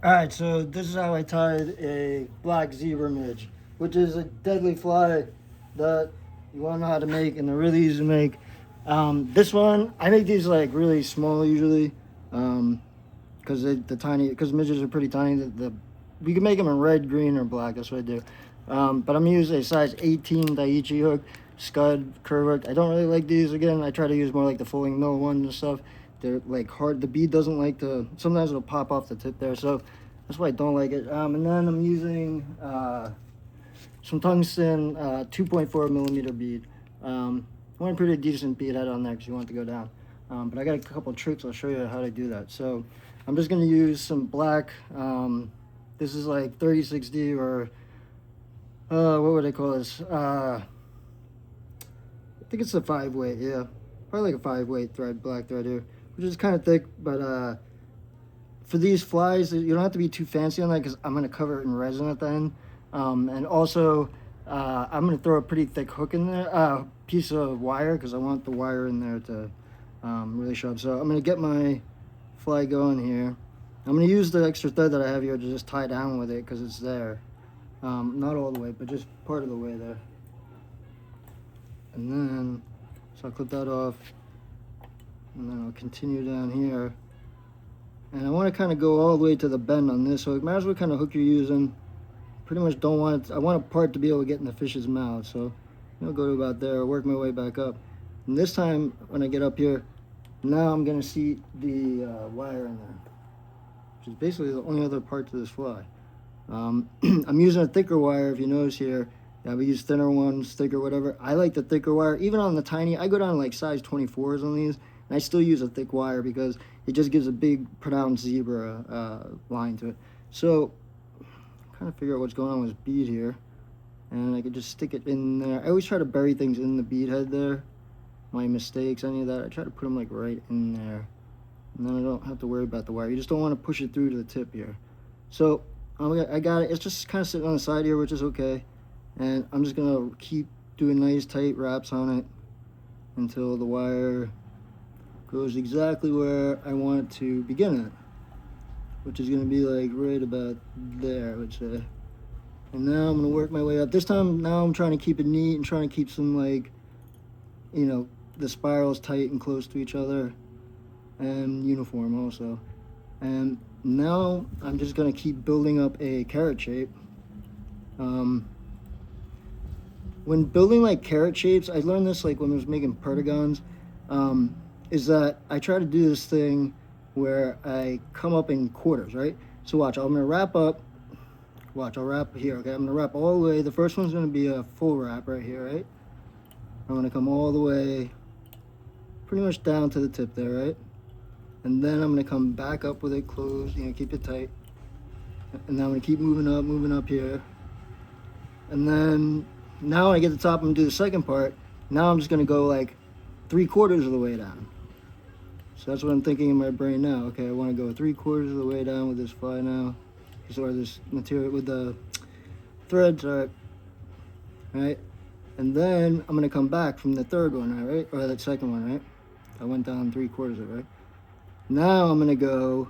Alright, so this is how I tied a black zebra midge, which is a deadly fly that you want to know how to make, and they're really easy to make. This one, I make these like really small usually, because the tiny, because midges are pretty tiny. You can make them in red, green, or black. That's what I do. But I'm using a size 18 Daiichi hook, scud, curve hook. I don't really like these. Again, I try to use more like the folding mill ones and stuff. They're like hard. The bead doesn't like to. Sometimes it'll pop off the tip there, so that's why I don't like it. And then I'm using some tungsten 2.4 millimeter bead. One pretty decent bead head on there because you want it to go down. But I got a couple tricks. I'll show you how to do that. So I'm just going to use some black. This is like 36D or what would I call this? I think it's a 5-weight. Yeah, probably like a 5-weight thread, black thread here, which is kind of thick. But for these flies, you don't have to be too fancy on that because I'm going to cover it in resin at the end. And also, I'm going to throw a pretty thick hook in there, piece of wire, because I want the wire in there to really show up. So I'm going to get my fly going here. I'm going to use the extra thread that I have here to just tie down with it because it's there. Not all the way, but just part of the way there. And then, so I'll clip that off. And then I'll continue down here. And I want to kind of go all the way to the bend on this hook. Matter what kind of hook you're using. Pretty much don't want it. I want a part to be able to get in the fish's mouth. So I'll go to about there, work my way back up. And this time, when I get up here, now I'm going to see the wire in there, which is basically the only other part to this fly. I'm using a thicker wire, if you notice here. Yeah, we use thinner ones, thicker, whatever. I like the thicker wire. Even on the tiny, I go down to like size 24s on these. And I still use a thick wire because it just gives a big, pronounced zebra line to it. So, I'm trying to figure out what's going on with this bead here. And I could just stick it in there. I always try to bury things in the bead head there. My mistakes, any of that, I try to put them like right in there. And then I don't have to worry about the wire. You just don't want to push it through to the tip here. So, I got it. It's just kind of sitting on the side here, which is okay. And I'm just going to keep doing nice tight wraps on it until the wire goes exactly where I want it to begin at, which is going to be like right about there, I would say. And now I'm going to work my way up. This time, now I'm trying to keep it neat and trying to keep some, like, you know, the spirals tight and close to each other and uniform also. And now I'm just going to keep building up a carrot shape. When building like carrot shapes, I learned this like when I was making perdigons, is that I try to do this thing where I come up in quarters, right? So watch, I'm going to wrap up. Watch, I'll wrap here, okay? I'm going to wrap all the way. The first one's going to be a full wrap right here, right? I'm going to come all the way pretty much down to the tip there, right? And then I'm going to come back up with it closed, you know, keep it tight. And then I'm going to keep moving up here. And then now when I get to the top, I'm going to do the second part. Now I'm just going to go like 3/4 of the way down. So that's what I'm thinking in my brain now. Okay, I want to go 3/4 of the way down with this fly now. Or this material with the threads, all right? And then I'm going to come back from the third one, all right? Or that second one, right? I went down 3/4 of it, right? Now I'm going to go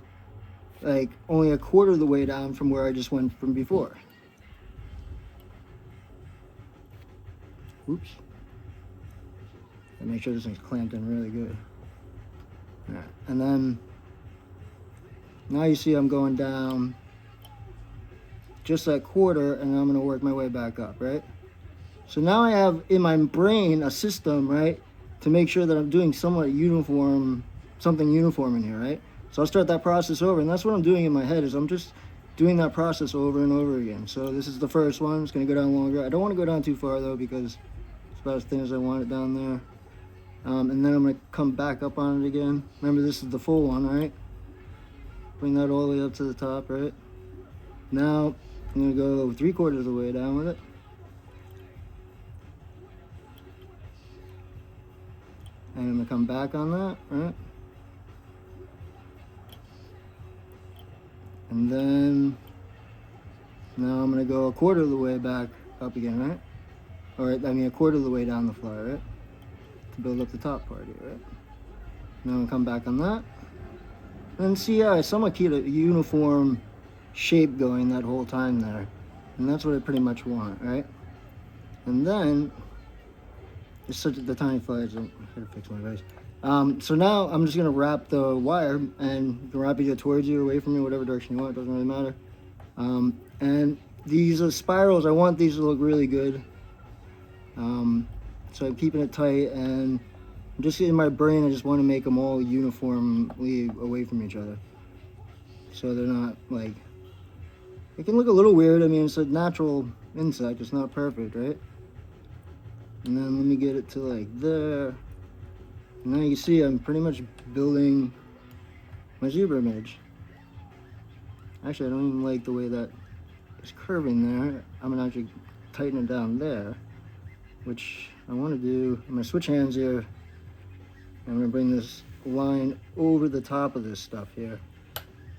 like only 1/4 of the way down from where I just went from before. Oops. And make sure this thing's clamped in really good. All right. And then now you see I'm going down just that 1/4, and I'm going to work my way back up, right? So now I have in my brain a system, right, to make sure that I'm doing somewhat uniform, something uniform in here, right? So I'll start that process over, and that's what I'm doing in my head is I'm just doing that process over and over again. So this is the first one. It's going to go down longer. I don't want to go down too far, though, because it's about as thin as I want it down there. And then I'm going to come back up on it again. Remember, this is the full one, right? Bring that all the way up to the top, right? Now I'm going to go 3/4 of the way down with it. And I'm going to come back on that, right? And then now I'm going to go 1/4 of the way back up again, right? Or I mean 1/4 of the way down the fly, right? To build up the top part here, right? Now I'm going to come back on that. And see, I somewhat keep a uniform shape going that whole time there. And that's what I pretty much want, right? And then, it's such the tiny flies, I gotta fix my face. So now I'm just gonna wrap the wire, and you can wrap it towards you, away from you, whatever direction you want, it doesn't really matter. And these spirals, I want these to look really good. So I'm keeping it tight, and just in my brain, I just want to make them all uniformly away from each other. So they're not like, it can look a little weird. I mean, it's a natural insect, it's not perfect, right? And then let me get it to like there. And now you see I'm pretty much building my zebra midge. Actually, I don't even like the way that is curving there. I'm gonna actually tighten it down there, which I want to do. I'm gonna switch hands here. I'm gonna bring this line over the top of this stuff here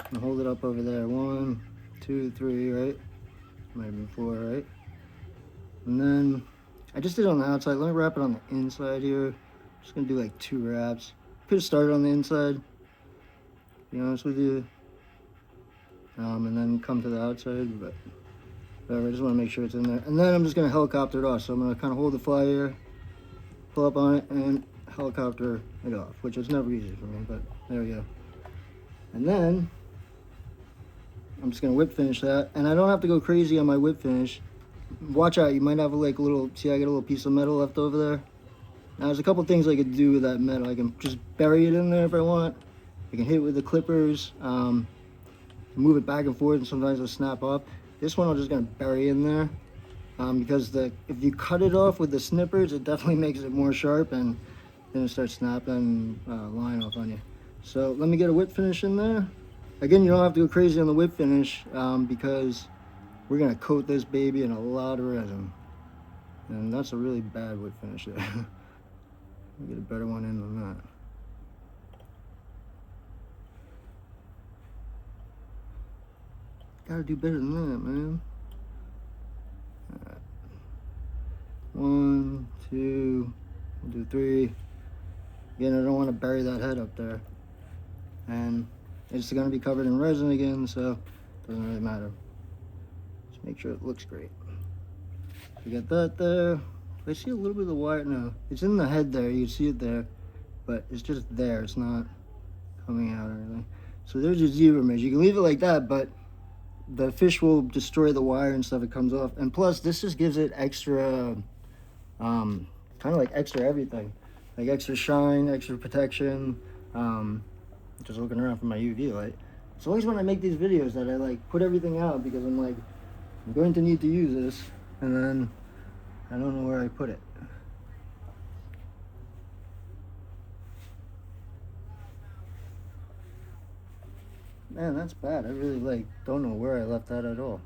and hold it up over there. 1, 2, 3, right? Might have been 4, right? And then I just did it on the outside. Let me wrap it on the inside here. Just gonna do like 2 wraps. Could have started on the inside, to be honest with you, and then come to the outside, but whatever. I just want to make sure it's in there. And then I'm just gonna helicopter it off. So I'm gonna kind of hold the fly here, pull up on it, and helicopter it off, which is never easy for me, but there we go. And then I'm just gonna whip finish that, and I don't have to go crazy on my whip finish. Watch out, you might have like a little, see I got a little piece of metal left over there. Now there's a couple things I could do with that metal. I can just bury it in there if I want. I can hit it with the clippers, move it back and forth, and sometimes it'll snap off. This one I'm just gonna bury in there, because if you cut it off with the snippers, it definitely makes it more sharp, and then it starts snapping line off on you. So let me get a whip finish in there. Again, you don't have to go crazy on the whip finish, because we're gonna coat this baby in a lot of resin. And that's a really bad whip finish there. Let me get a better one in than that. Gotta do better than that, man. All right. 1, 2, we'll do 3. Again, I don't want to bury that head up there. And it's gonna be covered in resin again, so it doesn't really matter. Just make sure it looks great. We got that there. I see a little bit of the wire. No, it's in the head there. You can see it there, but it's just there. It's not coming out or anything. So there's your zebra midge. You can leave it like that, but the fish will destroy the wire and stuff. It comes off. And plus, this just gives it extra, kind of like extra everything, like extra shine, extra protection. Just looking around for my UV light. It's always when I make these videos that I like put everything out, because I'm like, I'm going to need to use this, and then I don't know where I put it. Man, that's bad. I really don't know where I left that at all.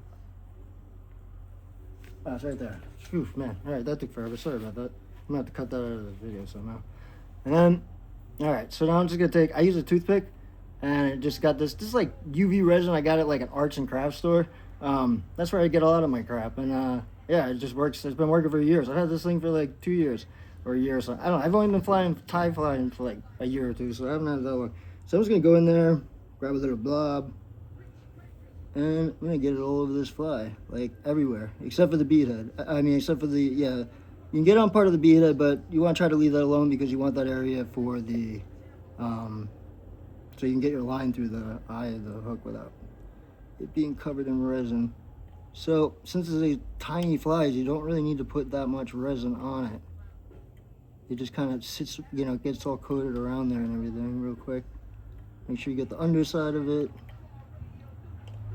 Oh, it's right there. Phew, man. All right, that took forever. Sorry about that. I'm gonna have to cut that out of the video somehow. And then, all right, so now I'm just gonna I use a toothpick, and it just got this like UV resin. I got it like an arts and crafts store. That's where I get a lot of my crap, and yeah, it just works. It's been working for years. I've had this thing for like 2 years or a year or so. I don't know. I've only been flying for like a year or two, so I haven't had it that long. So I'm just gonna go in there, grab a little blob, and I'm gonna get it all over this fly, like everywhere, except for the bead head. I mean, except for yeah, you can get on part of the bead head, but you want to try to leave that alone, because you want that area for the, so you can get your line through the eye of the hook without it being covered in resin. So since it's a tiny flies, you don't really need to put that much resin on it. It just kind of sits, gets all coated around there and everything real quick. Make sure you get the underside of it.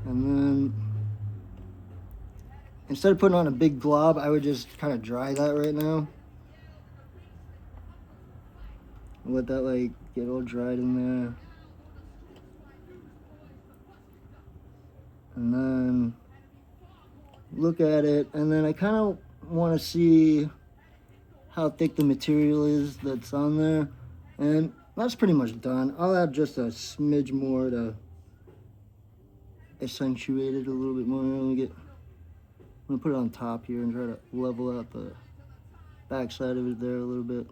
And then instead of putting on a big glob, I would just kind of dry that right now. Let that get all dried in there. And then look at it, and then I kind of want to see how thick the material is that's on there, and that's pretty much done. I'll add just a smidge more to accentuate it a little bit more. I'm gonna put it on top here and try to level out the back side of it there a little bit,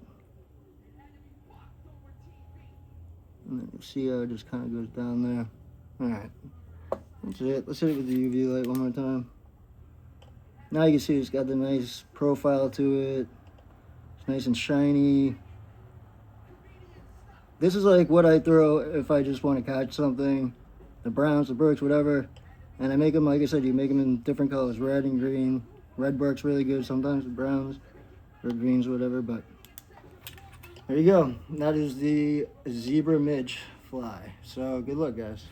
and then you see how it just kind of goes down there. All right, That's it. Let's hit it with the UV light one more time. Now you can see it's got the nice profile to it. It's nice and shiny. This is like what I throw if I just want to catch something. The browns, the brooks, whatever. And I make them, like I said, you make them in different colors, red and green. Red works really good sometimes with browns or greens, whatever. But there you go. That is the zebra midge fly. So good luck, guys.